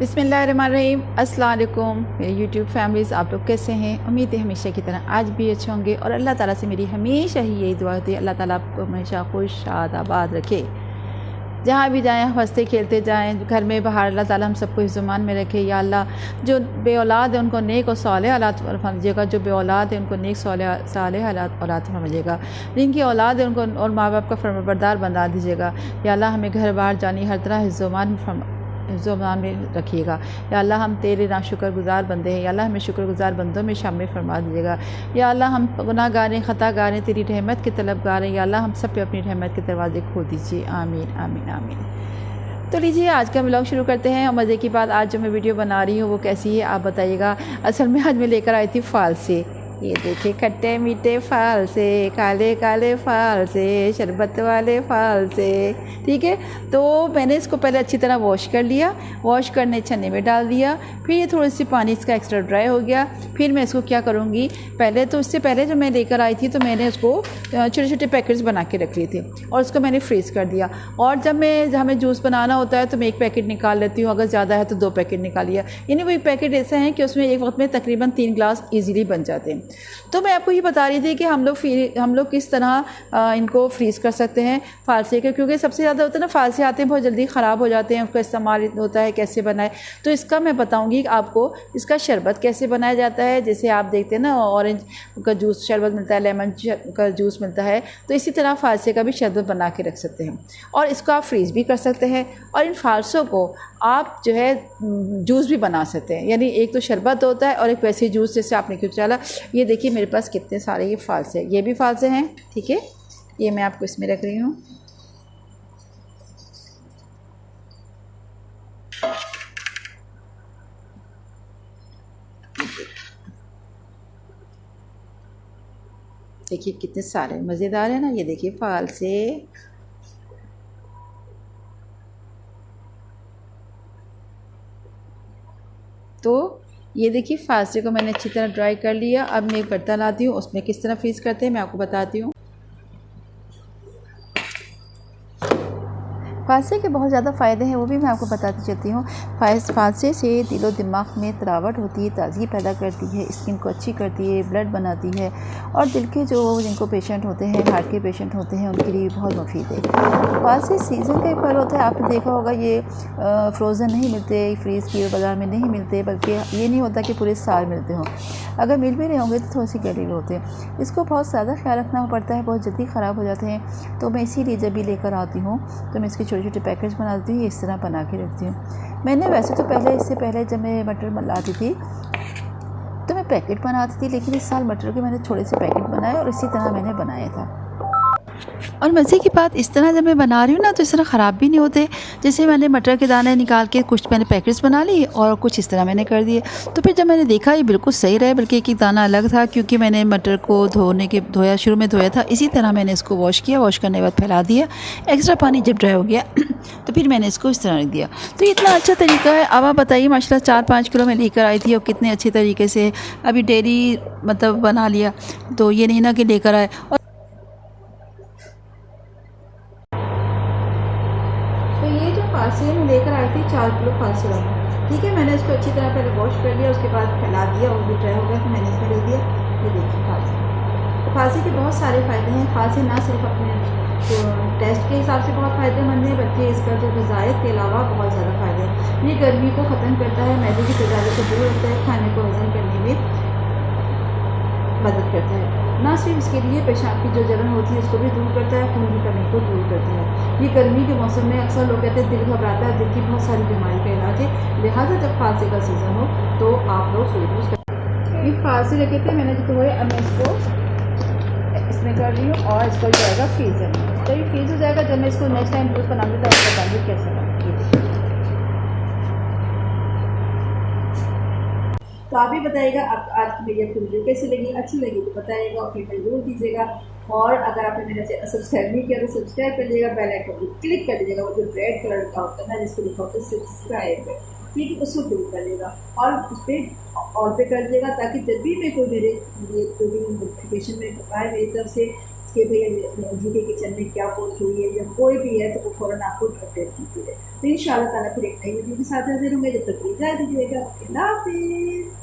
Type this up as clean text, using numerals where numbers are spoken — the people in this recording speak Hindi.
बिस्मिल्लाहिर्रहमानिर्रहीम। अस्सलाम वालेकुम मेरे यूट्यूब फैमिलीज़, आप लोग कैसे हैं? उम्मीद है हमेशा की तरह आज भी अच्छे होंगे और अल्लाह ताला से मेरी हमेशा ही यही दुआ होती है, अल्लाह ताला आपको हमेशा खुश शाद आबाद रखे। जहाँ भी जाएं हंसते खेलते जाएं, घर में बाहर, अल्लाह ताला हम सबको हिफ्ज़-ओ-मान में रखे। या अल्लाह जो बे औलाद है उनको नेक और सालेह औलाद फरमाइएगा, जो बे औलाद है उनको नेक सालेह औलाद फरमाइएगा, जिनकी औलाद है उनको और माँ बाप का फरमाबरदार बना दीजिएगा। या अल्लाह हमें घर बाहर जानी हर तरह हिफ्ज़-ओ-मान में रखिएगा। या अल्लाह हम तेरे नाशुक्रगुज़ार बंदे हैं, या अल्लाह हमें शुक्रगुज़ार बंदों में शामिल फरमा दीजिएगा। या अल्लाह हम गुनाहगार हैं, ख़तागार हैं, तेरी रहमत के तलबगार हैं। या अल्लाह हम सब पे अपनी रहमत के दरवाज़े खोल दीजिए। आमीन आमीन आमीन। तो लीजिए आज का व्लॉग शुरू करते हैं। और मज़े की बात, आज जो मैं वीडियो बना रही हूँ वो कैसी है आप बताइएगा। असल में आज मैं लेकर आई थी फाल से, ये देखिए खट्टे मीठे फाल से, काले काले फाल से, शरबत वाले फाल से। ठीक है, तो मैंने इसको पहले अच्छी तरह वॉश कर लिया। वॉश करने छन्ने में डाल दिया, फिर ये थोड़ी सी पानी इसका एक्स्ट्रा ड्राई हो गया। फिर मैं इसको क्या करूँगी, पहले तो इससे पहले जब मैं लेकर आई थी तो मैंने उसको छोटे छोटे पैकेट्स बना के रख लिए थे और उसको मैंने फ्रीज़ कर दिया। और जब हमें जूस बनाना होता है तो मैं एक पैकेट निकाल लेती हूँ, अगर ज़्यादा है तो 2 पैकेट निकाल लिया। यानी वो एक पैकेट ऐसा है कि उसमें एक वक्त में तकरीबन 3 ग्लास ईज़िली बन जाते हैं। तो मैं आपको ये बता रही थी कि हम लोग किस तरह इनको फ्रीज़ कर सकते हैं फालसे के, क्योंकि सबसे ज़्यादा होता है ना फालसे आते हैं बहुत जल्दी ख़राब हो जाते हैं, उसका इस्तेमाल होता है कैसे बनाए। तो इसका मैं बताऊंगी कि आपको इसका शरबत कैसे बनाया जाता है। जैसे आप देखते हैं ना ऑरेंज का जूस शरबत मिलता है, लेमन का जूस मिलता है, तो इसी तरह फालसे का भी शरबत बना के रख सकते हैं और इसको आप फ्रीज़ भी कर सकते हैं। और इन फालसों को आप जो है जूस भी बना सकते हैं, यानी एक तो शरबत होता है और एक वैसे जूस जैसे आपने क्यों चला। ये देखिए मेरे पास कितने सारे ये फालसे, ये भी फालसे हैं। ठीक है, ये मैं आपको इसमें रख रही हूँ। देखिए कितने सारे मज़ेदार है ना, ये देखिए फालसे। तो ये देखिए फालसे को मैंने अच्छी तरह ड्राई कर लिया। अब मैं एक बर्तन लाती हूँ, उसमें किस तरह फ्रीज़ करते हैं मैं आपको बताती हूँ। फालसे के बहुत ज़्यादा फ़ायदे हैं, वो भी मैं आपको बताती चलती हूँ। फालसे से दिलो दिमाग में तरावट होती है, ताज़गी पैदा करती है, स्किन को अच्छी करती है, ब्लड बनाती है और दिल के जिनको पेशेंट होते हैं, हार्ट के पेशेंट होते हैं, उनके लिए बहुत मुफीद है। फालसे सीज़न का एक फल होता है, आपने देखा होगा। ये फ्रोज़न नहीं मिलते, फ्रीज़ किए बाज़ार में नहीं मिलते, बल्कि ये नहीं होता कि पूरे साल मिलते हों। अगर मिल भी रहे होंगे तो थोड़ी सी गलील होते हैं। इसको बहुत ज़्यादा ख्याल रखना पड़ता है, बहुत जल्दी ख़राब हो जाते हैं। तो मैं इसीलिए जब भी लेकर आती हूँ तो मैं इसके छोटे छोटे पैकेट्स बनाती हूँ, इस तरह बना के रखती हूँ। मैंने वैसे तो इससे पहले जब मैं मटर बनाती थी तो मैं पैकेट बनाती थी, लेकिन इस साल मटर के मैंने थोड़े से पैकेट बनाए और इसी तरह मैंने बनाया था। और मज़े की बात, इस तरह जब मैं बना रही हूँ ना तो इस तरह ख़राब भी नहीं होते। जैसे मैंने मटर के दाने निकाल के कुछ मैंने पैकेट्स बना लिए और कुछ इस तरह मैंने कर दिए। तो फिर जब मैंने देखा ये बिल्कुल सही रहे, बल्कि एक दाना अलग था, क्योंकि मैंने मटर को शुरू में धोया था। इसी तरह मैंने इसको वॉश किया, वॉश करने के बाद फैला दिया। एक्स्ट्रा पानी जब ड्राई हो गया तो फिर मैंने इसको इस तरह रख दिया। तो इतना अच्छा तरीका है। अब आप बताइए, माशाल्लाह 4-5 किलो मैं लेकर आई थी और कितने अच्छे तरीके से अभी डेली मतलब बना लिया। तो ये नहीं ना कि लेकर आए। तो ये जो फालसे मैं लेकर आई थी 4 किलो फालसे वाला। ठीक है, मैंने इसको अच्छी तरह पहले वॉश कर लिया, उसके बाद फैला दिया और भी ड्राई हो गया तो मैंने इसमें रख दिया। ये देखिए फालसे, तो फालसे के बहुत सारे फ़ायदे हैं। फालसे ना सिर्फ अपने टेस्ट के हिसाब से बहुत फ़ायदेमंद है, बल्कि इसका जो ग़िज़ायत के अलावा बहुत ज़्यादा फ़ायदे हैं। ये गर्मी को ख़त्म करता है, मैदे की तेज़ाबी को दूर रखता है, खाने को हज़म करने में मदद करता है। ना सिर्फ इसके लिए पेशाब की जो जलन होती है उसको भी दूर करता है, खून की कमी को दूर करता है। ये गर्मी के मौसम में अक्सर लोग कहते हैं दिल घबराता है, दिल की बहुत सारी बीमारी का इलाज है। लिहाजा जब फालसे का सीज़न हो तो आप लोग यूज़ करें। ये फालसे रखे थे मैंने जो धोए, अब मैं इसको इसमें कर रही हूँ और इसको जाएगा फ्रीज़र में। तो ये फ्रीज़ हो जाएगा, जब मैं इसको नेक्स्ट टाइम जूस बनाऊँगी तो आपको बताऊँगी कैसे बनाऊँगी। तो आप भी बताइएगा आप आज की मेरी आपको वीडियो कैसी लगी, अच्छी लगी तो बताइएगा और फीडबैक जरूर दीजिएगा। और अगर आपने मेरा चैनल सब्सक्राइब नहीं किया तो सब्सक्राइब कर लीजिएगा, बेल आइकन को क्लिक कर दीजिएगा, वो जो रेड कलर का होता है जिसको लिखा होता है सब्सक्राइब, ठीक है, उसको क्लिक कर लीजिएगा और उस पर ऑल पे कर दीजिएगा, ताकि जब भी मैं कोई मेरे लिए कोई भी नोटिफिकेशन में आए मेरी तरफ से कि भैया जी के किचन में क्या पोस्ट हुई है, या कोई भी है तो वो फ़ौरन आपको अपडेट कीजिए। तो इंशाल्लाह ताला फिर एक नई वीडियो के साथ हाजिर होंगे। जब तक के लिए इजाज़त दीजिएगा। अल्लाह हाफ़िज़।